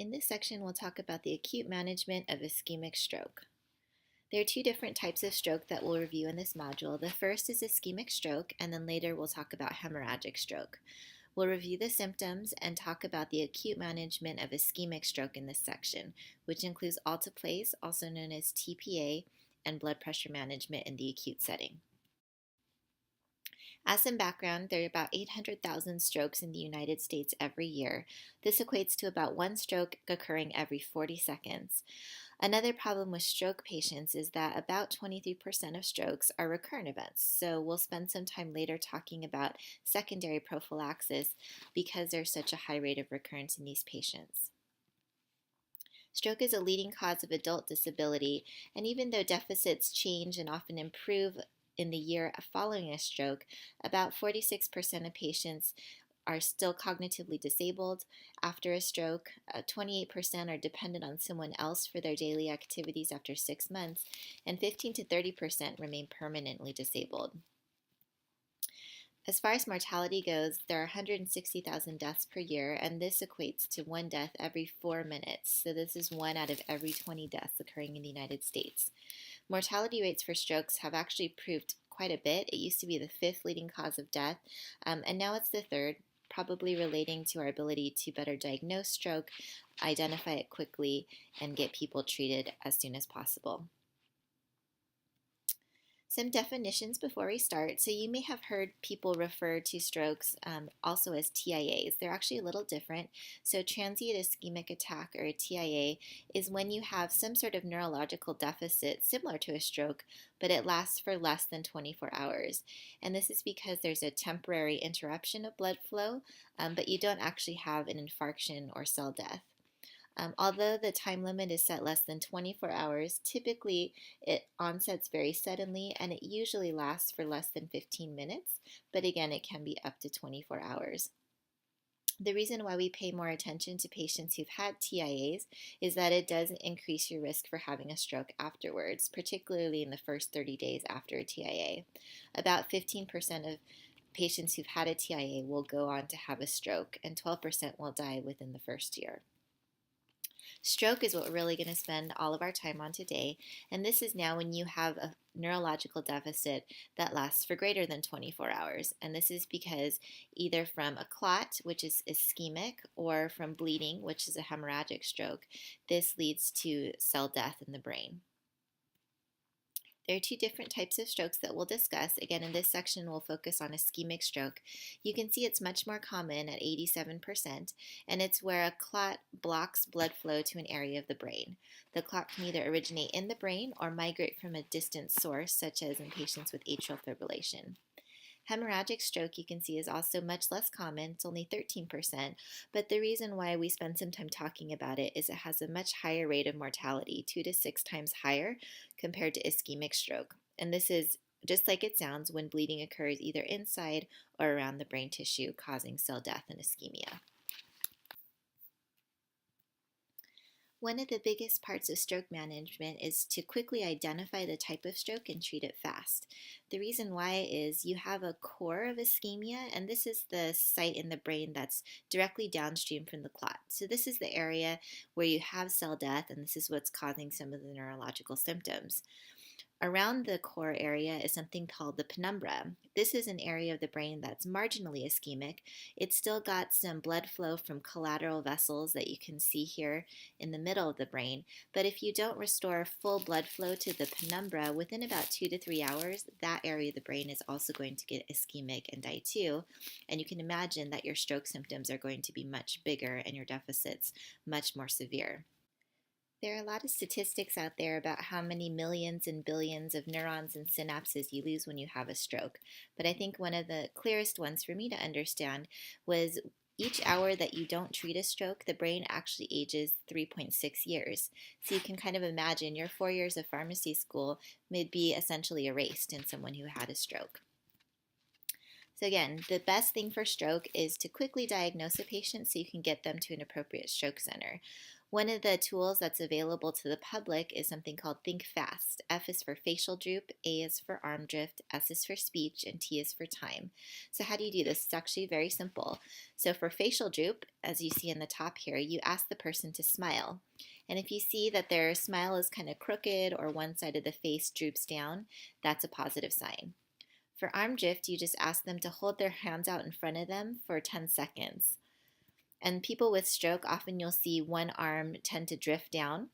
In this section, we'll talk about the acute management of ischemic stroke. There are two different types of stroke that we'll review in this module. The first is ischemic stroke, and then later we'll talk about hemorrhagic stroke. We'll review the symptoms and talk about the acute management of ischemic stroke in this section, which includes alteplase, also known as TPA, and blood pressure management in the acute setting. As some background, there are about 800,000 strokes in the United States every year. This equates to about one stroke occurring every 40 seconds. Another problem with stroke patients is that about 23% of strokes are recurrent events, so we'll spend some time later talking about secondary prophylaxis because there's such a high rate of recurrence in these patients. Stroke is a leading cause of adult disability, and even though deficits change and often improve in the year following a stroke, about 46% of patients are still cognitively disabled after a stroke. 28% are dependent on someone else for their daily activities after 6 months, and 15 to 30% remain permanently disabled. As far as mortality goes, there are 160,000 deaths per year, and this equates to one death every 4 minutes. So this is 1 out of every 20 deaths occurring in the United States. Mortality rates for strokes have actually improved quite a bit. It used to be the 5th leading cause of death, and now it's the 3rd, probably relating to our ability to better diagnose stroke, identify it quickly, and get people treated as soon as possible. Some definitions before we start. So you may have heard people refer to strokes also as TIAs. They're actually a little different. So transient ischemic attack, or a TIA, is when you have some sort of neurological deficit similar to a stroke, but it lasts for less than 24 hours. And this is because there's a temporary interruption of blood flow, but you don't actually have an infarction or cell death. Although the time limit is set less than 24 hours, typically it onsets very suddenly and it usually lasts for less than 15 minutes, but again, it can be up to 24 hours. The reason why we pay more attention to patients who've had TIAs is that it does increase your risk for having a stroke afterwards, particularly in the first 30 days after a TIA. About 15% of patients who've had a TIA will go on to have a stroke, and 12% will die within the first year. Stroke is what we're really going to spend all of our time on today, and this is now when you have a neurological deficit that lasts for greater than 24 hours, and this is because either from a clot, which is ischemic, or from bleeding, which is a hemorrhagic stroke, this leads to cell death in the brain. There are two different types of strokes that we'll discuss. Again, in this section, we'll focus on ischemic stroke. You can see it's much more common at 87%, and it's where a clot blocks blood flow to an area of the brain. The clot can either originate in the brain or migrate from a distant source, such as in patients with atrial fibrillation. Hemorrhagic stroke, you can see, is also much less common. It's only 13%, but the reason why we spend some time talking about it is it has a much higher rate of mortality, 2 to 6 times higher compared to ischemic stroke. And this is just like it sounds when bleeding occurs either inside or around the brain tissue, causing cell death and ischemia. One of the biggest parts of stroke management is to quickly identify the type of stroke and treat it fast. The reason why is you have a core of ischemia, and this is the site in the brain that's directly downstream from the clot. So this is the area where you have cell death, and this is what's causing some of the neurological symptoms. Around the core area is something called the penumbra. This is an area of the brain that's marginally ischemic. It's still got some blood flow from collateral vessels that you can see here in the middle of the brain, but if you don't restore full blood flow to the penumbra, within about 2 to 3 hours, that area of the brain is also going to get ischemic and die too, and you can imagine that your stroke symptoms are going to be much bigger and your deficits much more severe. There are a lot of statistics out there about how many millions and billions of neurons and synapses you lose when you have a stroke. But I think one of the clearest ones for me to understand was each hour that you don't treat a stroke, the brain actually ages 3.6 years. So you can kind of imagine your 4 years of pharmacy school may be essentially erased in someone who had a stroke. So again, the best thing for stroke is to quickly diagnose a patient so you can get them to an appropriate stroke center. One of the tools that's available to the public is something called Think Fast. F is for facial droop, A is for arm drift, S is for speech, and T is for time. So how do you do this? It's actually very simple. So for facial droop, as you see in the top here, you ask the person to smile. And if you see that their smile is kind of crooked or one side of the face droops down, that's a positive sign. For arm drift, you just ask them to hold their hands out in front of them for 10 seconds. And people with stroke, often you'll see one arm tend to drift down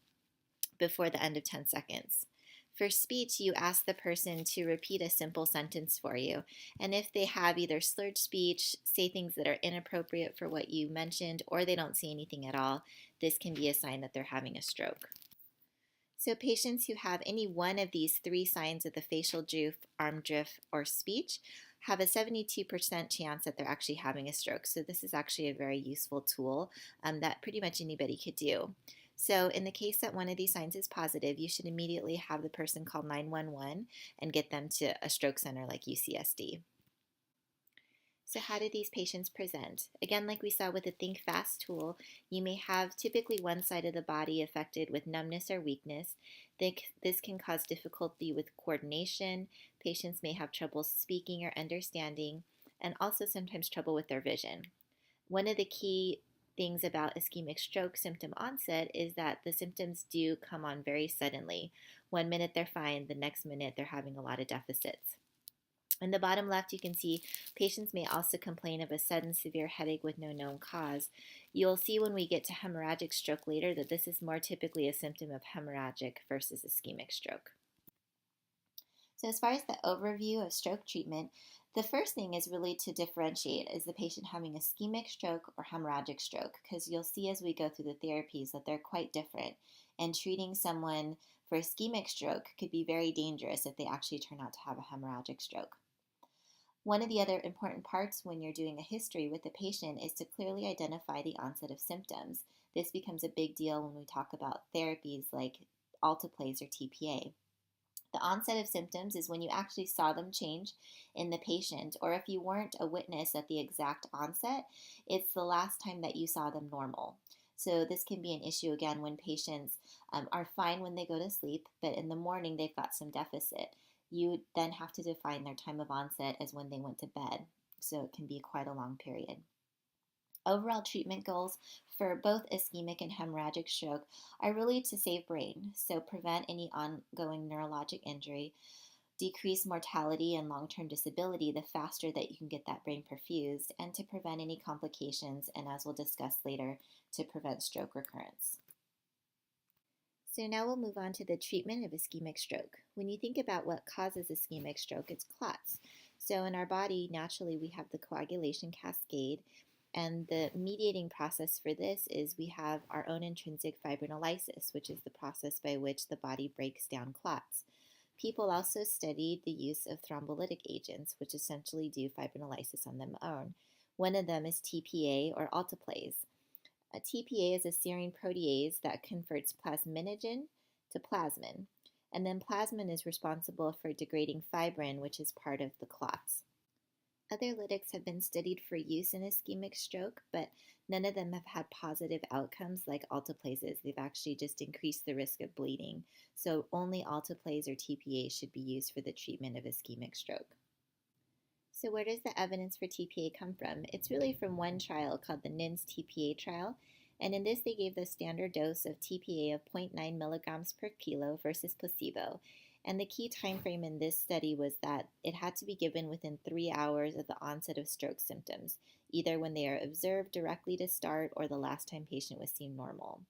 before the end of 10 seconds. For speech, you ask the person to repeat a simple sentence for you. And if they have either slurred speech, say things that are inappropriate for what you mentioned, or they don't say anything at all, this can be a sign that they're having a stroke. So patients who have any one of these three signs of the facial droop, arm drift, or speech have a 72% chance that they're actually having a stroke. So this is actually a very useful tool that pretty much anybody could do. So in the case that one of these signs is positive, you should immediately have the person call 911 and get them to a stroke center like UCSD. So how do these patients present? Again, like we saw with the Think Fast tool, you may have typically one side of the body affected with numbness or weakness. This can cause difficulty with coordination. Patients may have trouble speaking or understanding, and also sometimes trouble with their vision. One of the key things about ischemic stroke symptom onset is that the symptoms do come on very suddenly. 1 minute they're fine, the next minute they're having a lot of deficits. In the bottom left, you can see patients may also complain of a sudden severe headache with no known cause. You'll see when we get to hemorrhagic stroke later that this is more typically a symptom of hemorrhagic versus ischemic stroke. So as far as the overview of stroke treatment, the first thing is really to differentiate, is the patient having ischemic stroke or hemorrhagic stroke? Because you'll see as we go through the therapies that they're quite different, and treating someone for ischemic stroke could be very dangerous if they actually turn out to have a hemorrhagic stroke. One of the other important parts when you're doing a history with the patient is to clearly identify the onset of symptoms. This becomes a big deal when we talk about therapies like alteplase or TPA. The onset of symptoms is when you actually saw them change in the patient, or if you weren't a witness at the exact onset, it's the last time that you saw them normal. So this can be an issue again when patients are fine when they go to sleep, but in the morning they've got some deficit. You then have to define their time of onset as when they went to bed, so it can be quite a long period. Overall treatment goals for both ischemic and hemorrhagic stroke are really to save brain, so prevent any ongoing neurologic injury, decrease mortality and long-term disability the faster that you can get that brain perfused, and to prevent any complications, and as we'll discuss later, to prevent stroke recurrence. So now we'll move on to the treatment of ischemic stroke. When you think about what causes ischemic stroke, it's clots. So in our body, naturally, we have the coagulation cascade, and the mediating process for this is we have our own intrinsic fibrinolysis, which is the process by which the body breaks down clots. People also studied the use of thrombolytic agents, which essentially do fibrinolysis on their own. One of them is TPA or alteplase. A TPA is a serine protease that converts plasminogen to plasmin, and then plasmin is responsible for degrading fibrin, which is part of the clots. Other lytics have been studied for use in ischemic stroke, but none of them have had positive outcomes like alteplases. They've actually just increased the risk of bleeding. So only alteplase or TPA should be used for the treatment of ischemic stroke. So where does the evidence for TPA come from? It's really from one trial called the NINS TPA trial, and in this they gave the standard dose of TPA of 0.9 milligrams per kilo versus placebo. And the key time frame in this study was that it had to be given within 3 hours of the onset of stroke symptoms, either when they are observed directly to start or the last time patient was seen normal.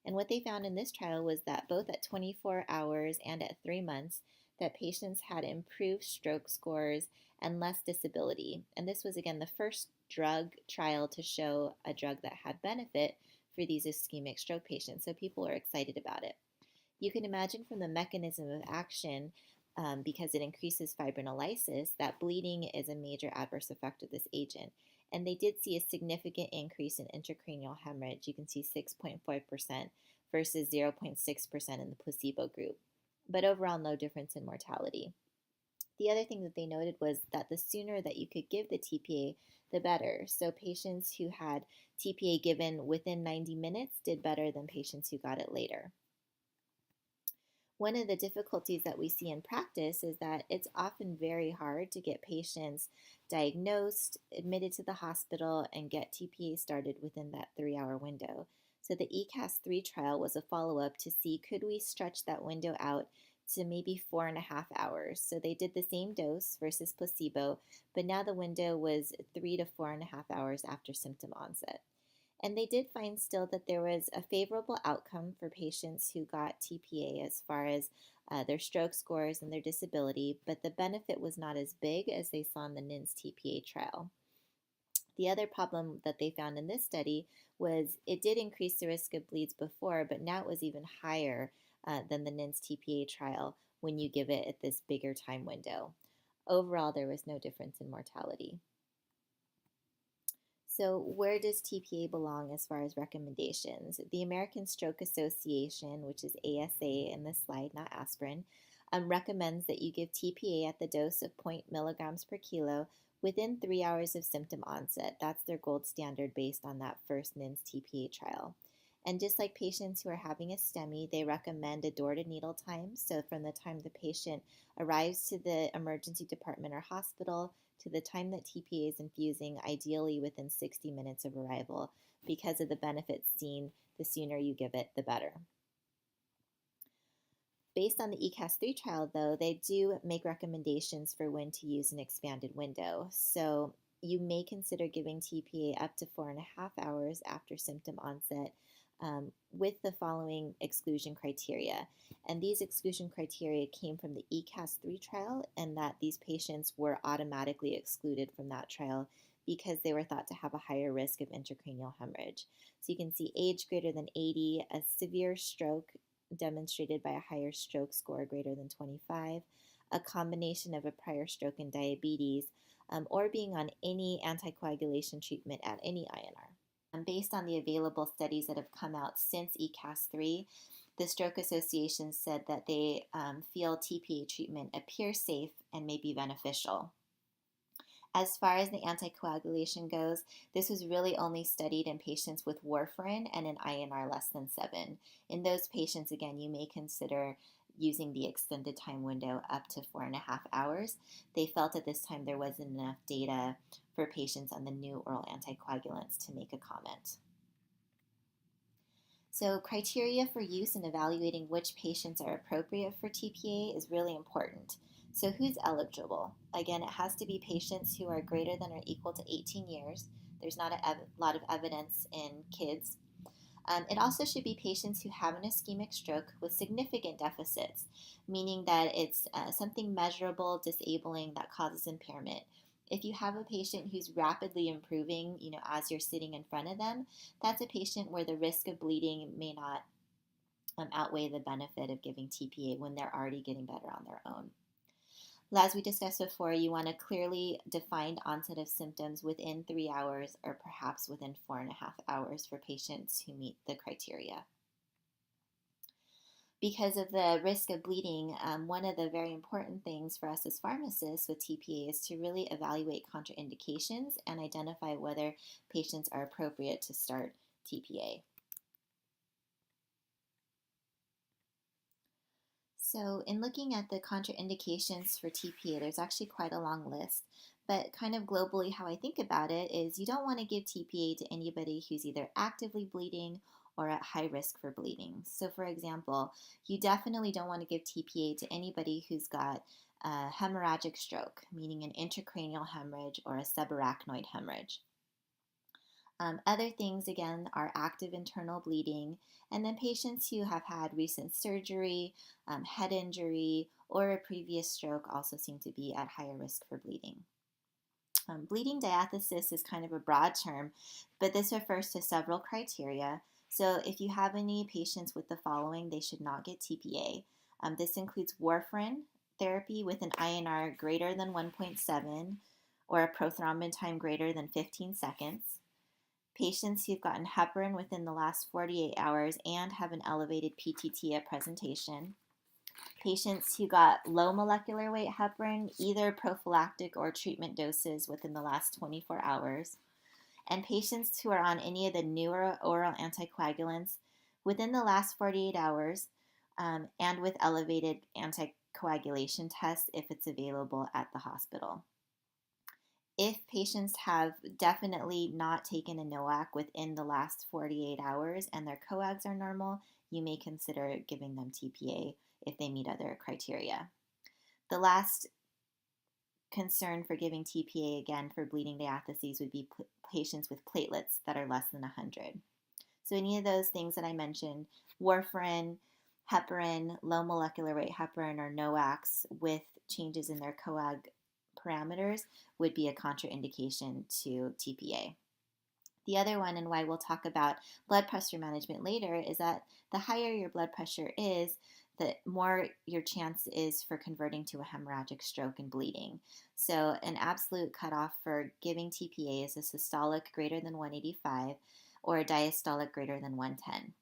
And what they found in this trial was that both at 24 hours and at 3 months, that patients had improved stroke scores and less disability. And this was, again, the first drug trial to show a drug that had benefit for these ischemic stroke patients. So people are excited about it. You can imagine from the mechanism of action, because it increases fibrinolysis, that bleeding is a major adverse effect of this agent. And they did see a significant increase in intracranial hemorrhage. You can see 6.4% versus 0.6% in the placebo group. But overall, no difference in mortality. The other thing that they noted was that the sooner that you could give the TPA, the better. So patients who had TPA given within 90 minutes did better than patients who got it later. One of the difficulties that we see in practice is that it's often very hard to get patients diagnosed, admitted to the hospital, and get TPA started within that 3-hour window. So the ECAS-3 trial was a follow-up to see could we stretch that window out to maybe 4.5 hours. So they did the same dose versus placebo, but now the window was 3 to 4.5 hours after symptom onset. And they did find still that there was a favorable outcome for patients who got TPA as far as their stroke scores and their disability, but the benefit was not as big as they saw in the NINS TPA trial. The other problem that they found in this study was it did increase the risk of bleeds before, but now it was even higher than the NINS TPA trial when you give it at this bigger time window. Overall, there was no difference in mortality. So, where does TPA belong as far as recommendations? The American Stroke Association, which is ASA in this slide, not aspirin, recommends that you give TPA at the dose of 0.0 milligrams per kilo within 3 hours of symptom onset. That's their gold standard based on that first NINS TPA trial. And just like patients who are having a STEMI, they recommend a door-to-needle time. So from the time the patient arrives to the emergency department or hospital to the time that TPA is infusing, ideally within 60 minutes of arrival, because of the benefits seen, the sooner you give it, the better. Based on the ECAS-3 trial, though, they do make recommendations for when to use an expanded window. So you may consider giving TPA up to 4.5 hours after symptom onset with the following exclusion criteria. And these exclusion criteria came from the ECAS-3 trial, and that these patients were automatically excluded from that trial because they were thought to have a higher risk of intracranial hemorrhage. So you can see age greater than 80, a severe stroke demonstrated by a higher stroke score greater than 25, a combination of a prior stroke and diabetes, or being on any anticoagulation treatment at any INR. Based on the available studies that have come out since ECAS-3, the Stroke Association said that they feel TPA treatment appears safe and may be beneficial. As far as the anticoagulation goes, this was really only studied in patients with warfarin and an INR less than 7. In those patients, again, you may consider using the extended time window up to 4.5 hours. They felt at this time there wasn't enough data for patients on the new oral anticoagulants to make a comment. So criteria for use in evaluating which patients are appropriate for TPA is really important. So who's eligible? Again, it has to be patients who are greater than or equal to 18 years. There's not a lot of evidence in kids. It also should be patients who have an ischemic stroke with significant deficits, meaning that it's something measurable, disabling that causes impairment. If you have a patient who's rapidly improving, as you're sitting in front of them, that's a patient where the risk of bleeding may not outweigh the benefit of giving TPA when they're already getting better on their own. As we discussed before, you want a clearly defined onset of symptoms within 3 hours or perhaps within 4.5 hours for patients who meet the criteria. Because of the risk of bleeding, one of the very important things for us as pharmacists with TPA is to really evaluate contraindications and identify whether patients are appropriate to start TPA. So in looking at the contraindications for TPA, there's actually quite a long list, but kind of globally how I think about it is you don't want to give TPA to anybody who's either actively bleeding or at high risk for bleeding. So for example, you definitely don't want to give TPA to anybody who's got a hemorrhagic stroke, meaning an intracranial hemorrhage or a subarachnoid hemorrhage. Other things, again, are active internal bleeding, and then patients who have had recent surgery, head injury, or a previous stroke also seem to be at higher risk for bleeding. Bleeding diathesis is kind of a broad term, but this refers to several criteria. So if you have any patients with the following, they should not get TPA. This includes warfarin therapy with an INR greater than 1.7 or a prothrombin time greater than 15 seconds. Patients who've gotten heparin within the last 48 hours and have an elevated PTT at presentation. patients who got low molecular weight heparin, either prophylactic or treatment doses within the last 24 hours, and patients who are on any of the newer oral anticoagulants within the last 48 hours, and with elevated anticoagulation tests if it's available at the hospital. If patients have definitely not taken a NOAC within the last 48 hours and their coags are normal, you may consider giving them TPA if they meet other criteria. The last concern for giving TPA again for bleeding diatheses would be patients with platelets that are less than 100. So any of those things that I mentioned, warfarin, heparin, low molecular weight heparin, or NOACs with changes in their coag parameters would be a contraindication to TPA. The other one, and why we'll talk about blood pressure management later, is that the higher your blood pressure is, the more your chance is for converting to a hemorrhagic stroke and bleeding. So an absolute cutoff for giving TPA is a systolic greater than 185 or a diastolic greater than 110.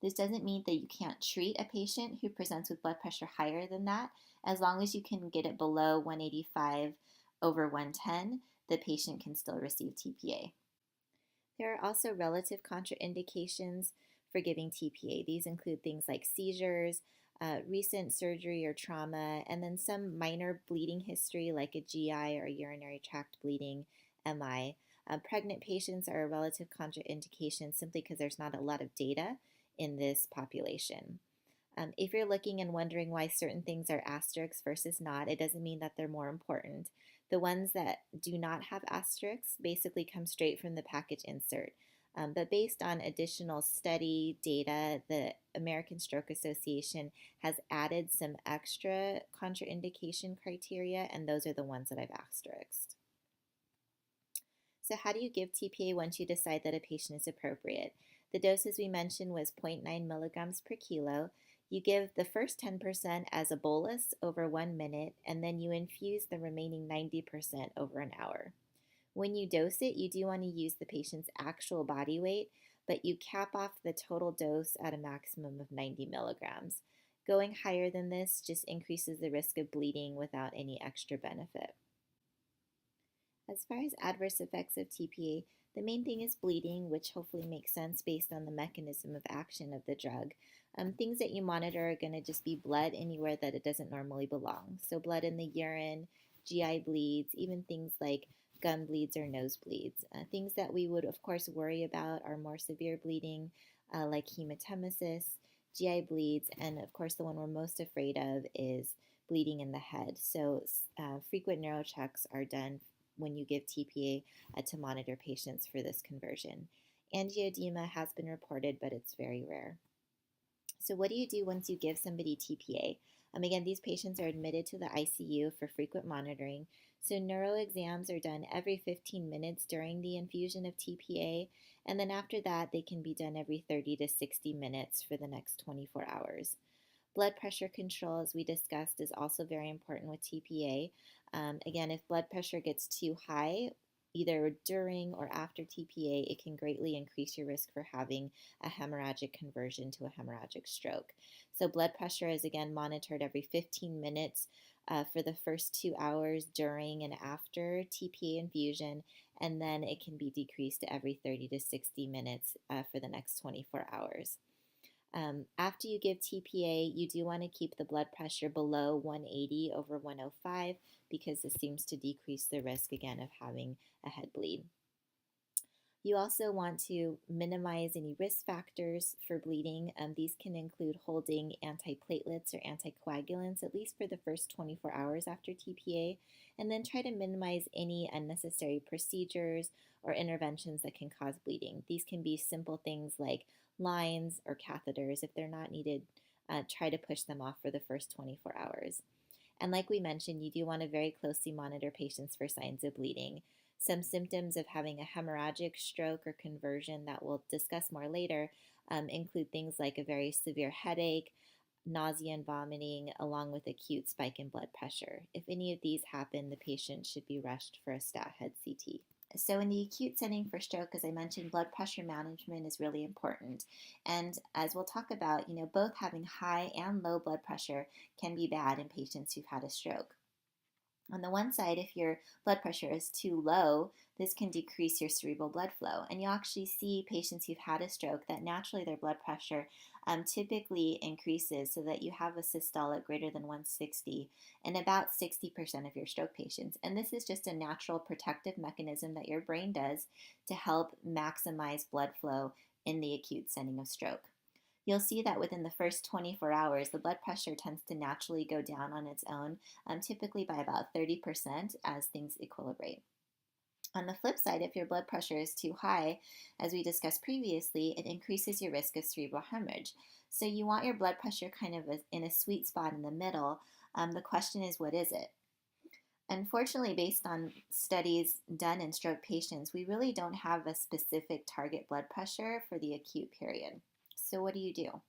This doesn't mean that you can't treat a patient who presents with blood pressure higher than that. As long as you can get it below 185 over 110, the patient can still receive TPA. There are also relative contraindications for giving TPA. These include things like seizures, recent surgery or trauma, and then some minor bleeding history like a GI or urinary tract bleeding, MI. Pregnant patients are a relative contraindication simply because there's not a lot of data in this population. If you're looking and wondering why certain things are asterisks versus not, it doesn't mean that they're more important. The ones that do not have asterisks basically come straight from the package insert. But based on additional study data, the American Stroke Association has added some extra contraindication criteria, and those are the ones that I've asterisked. So how do you give TPA once you decide that a patient is appropriate? The doses we mentioned was 0.9 milligrams per kilo. You give the first 10% as a bolus over 1 minute, and then you infuse the remaining 90% over an hour. When you dose it, you do want to use the patient's actual body weight, but you cap off the total dose at a maximum of 90 milligrams. Going higher than this just increases the risk of bleeding without any extra benefit. As far as adverse effects of TPA, the main thing is bleeding, which hopefully makes sense based on the mechanism of action of the drug. Things that you monitor are going to just be blood anywhere that it doesn't normally belong. So blood in the urine, GI bleeds, even things like gum bleeds or nose bleeds. Things that we would, of course, worry about are more severe bleeding, like hematemesis, GI bleeds, and of course the one we're most afraid of is bleeding in the head. So frequent neurochecks are done when you give TPA to monitor patients for this conversion. Angioedema has been reported, but it's very rare. So what do you do once you give somebody TPA? Again, these patients are admitted to the ICU for frequent monitoring. So neuro exams are done every 15 minutes during the infusion of TPA, and then after that, they can be done every 30 to 60 minutes for the next 24 hours. Blood pressure control, as we discussed, is also very important with TPA. Again, if blood pressure gets too high, either during or after TPA, it can greatly increase your risk for having a hemorrhagic conversion to a hemorrhagic stroke. So blood pressure is again monitored every 15 minutes for the first 2 hours during and after TPA infusion, and then it can be decreased to every 30 to 60 minutes for the next 24 hours. After you give TPA, you do want to keep the blood pressure below 180 over 105 because this seems to decrease the risk again of having a head bleed. You also want to minimize any risk factors for bleeding. These can include holding antiplatelets or anticoagulants at least for the first 24 hours after TPA, and then try to minimize any unnecessary procedures or interventions that can cause bleeding. These can be simple things like lines or catheters. If they're not needed, try to push them off for the first 24 hours. And like we mentioned, you do want to very closely monitor patients for signs of bleeding. Some symptoms of having a hemorrhagic stroke or conversion that we'll discuss more later include things like a very severe headache, nausea and vomiting, along with acute spike in blood pressure. If any of these happen, the patient should be rushed for a stat head CT. So in the acute setting for stroke, as I mentioned, blood pressure management is really important. And as we'll talk about, both having high and low blood pressure can be bad in patients who've had a stroke. On the one side, if your blood pressure is too low, this can decrease your cerebral blood flow. And you'll actually see patients who've had a stroke that naturally their blood pressure typically increases so that you have a systolic greater than 160 in about 60% of your stroke patients. And this is just a natural protective mechanism that your brain does to help maximize blood flow in the acute setting of stroke. You'll see that within the first 24 hours, the blood pressure tends to naturally go down on its own, typically by about 30% as things equilibrate. On the flip side, if your blood pressure is too high, as we discussed previously, it increases your risk of cerebral hemorrhage. So you want your blood pressure kind of in a sweet spot in the middle. The question is, what is it? Unfortunately, based on studies done in stroke patients, we really don't have a specific target blood pressure for the acute period. So what do you do?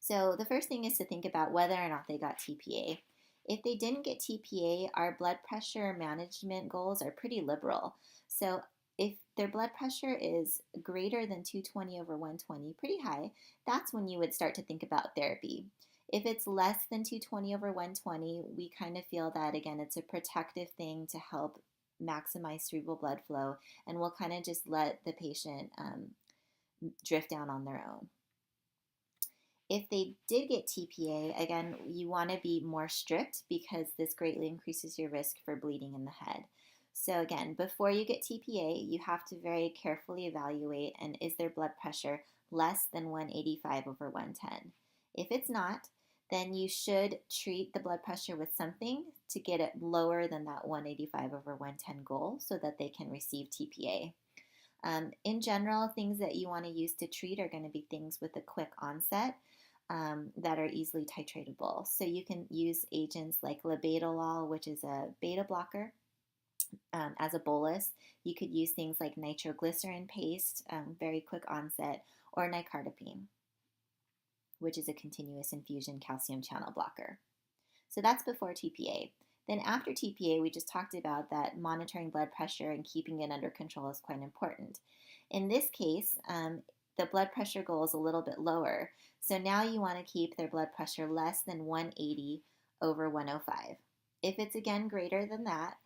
So the first thing is to think about whether or not they got TPA. If they didn't get TPA, our blood pressure management goals are pretty liberal. So if their blood pressure is greater than 220 over 120, pretty high, that's when you would start to think about therapy. If it's less than 220 over 120, we kind of feel that, again, it's a protective thing to help maximize cerebral blood flow, and we'll kind of just let the patient drift down on their own. If they did get TPA, again, you want to be more strict because this greatly increases your risk for bleeding in the head. So again, before you get TPA, you have to very carefully evaluate, and is their blood pressure less than 185 over 110? If it's not, then you should treat the blood pressure with something to get it lower than that 185 over 110 goal so that they can receive TPA. In general, things that you want to use to treat are going to be things with a quick onset that are easily titratable. So you can use agents like labetalol, which is a beta blocker, as a bolus. You could use things like nitroglycerin paste, very quick onset, or nicardipine, which is a continuous infusion calcium channel blocker. So that's before TPA. Then after TPA, we just talked about that monitoring blood pressure and keeping it under control is quite important. In this case, the blood pressure goal is a little bit lower. So now you want to keep their blood pressure less than 180 over 105. If it's again greater than that,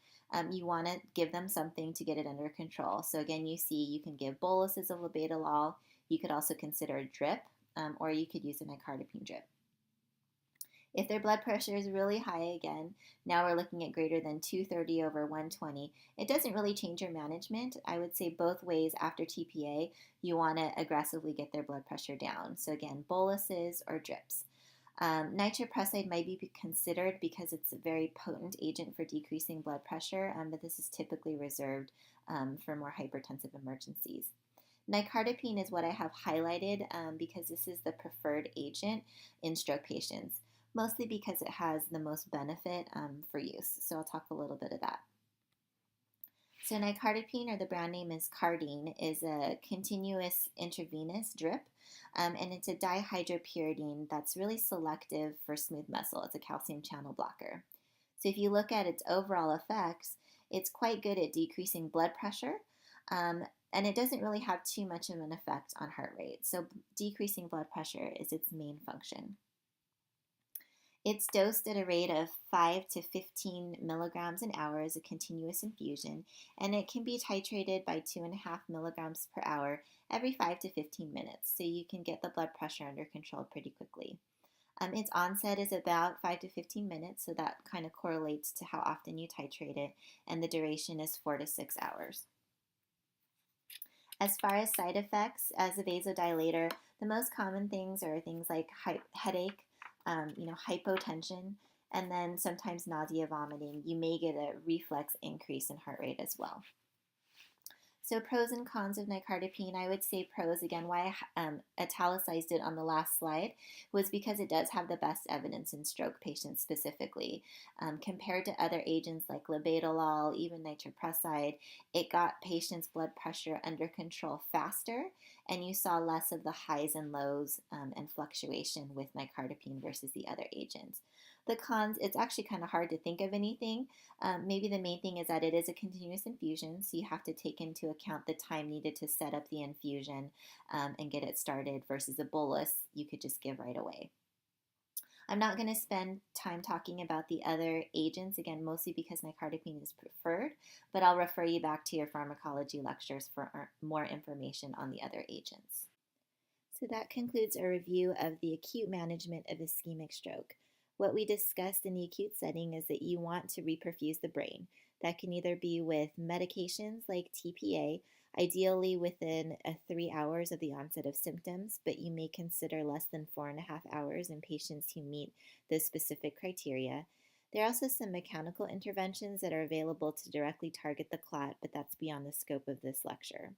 you want to give them something to get it under control. So again, you see you can give boluses of labetalol. You could also consider a drip, or you could use a nicardipine drip. If their blood pressure is really high again, now we're looking at greater than 230 over 120, it doesn't really change your management. I would say both ways after TPA, you want to aggressively get their blood pressure down. So again, boluses or drips. Nitroprusside might be considered because it's a very potent agent for decreasing blood pressure, but this is typically reserved for more hypertensive emergencies. Nicardipine is what I have highlighted because this is the preferred agent in stroke patients, mostly because it has the most benefit for use. So I'll talk a little bit of that. So nicardipine, or the brand name is Cardine, is a continuous intravenous drip, and it's a dihydropyridine that's really selective for smooth muscle. It's a calcium channel blocker. So if you look at its overall effects, it's quite good at decreasing blood pressure, and it doesn't really have too much of an effect on heart rate. So decreasing blood pressure is its main function. It's dosed at a rate of 5 to 15 milligrams an hour as a continuous infusion, and it can be titrated by 2.5 milligrams per hour every 5 to 15 minutes, so you can get the blood pressure under control pretty quickly. Its onset is about 5 to 15 minutes, so that kind of correlates to how often you titrate it, and the duration is 4 to 6 hours. As far as side effects, as a vasodilator, the most common things are things like headache, hypotension, and then sometimes nausea, vomiting. You may get a reflex increase in heart rate as well. So pros and cons of nicardipine, I would say pros, again, why I italicized it on the last slide was because it does have the best evidence in stroke patients specifically. Compared to other agents like labetalol, even nitroprusside, it got patients' blood pressure under control faster, and you saw less of the highs and lows and fluctuation with nicardipine versus the other agents. The cons, it's actually kind of hard to think of anything. Maybe the main thing is that it is a continuous infusion, so you have to take into account the time needed to set up the infusion and get it started versus a bolus you could just give right away. I'm not going to spend time talking about the other agents, again, mostly because nicardipine is preferred, but I'll refer you back to your pharmacology lectures for more information on the other agents. So that concludes a review of the acute management of ischemic stroke. What we discussed in the acute setting is that you want to reperfuse the brain. That can either be with medications like TPA, ideally within 3 hours of the onset of symptoms, but you may consider less than 4.5 hours in patients who meet those specific criteria. There are also some mechanical interventions that are available to directly target the clot, but that's beyond the scope of this lecture.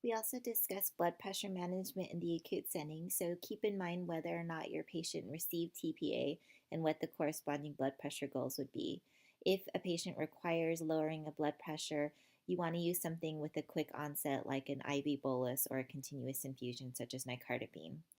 We also discussed blood pressure management in the acute setting, so keep in mind whether or not your patient received TPA and what the corresponding blood pressure goals would be. If a patient requires lowering of blood pressure, you want to use something with a quick onset like an IV bolus or a continuous infusion such as nicardipine.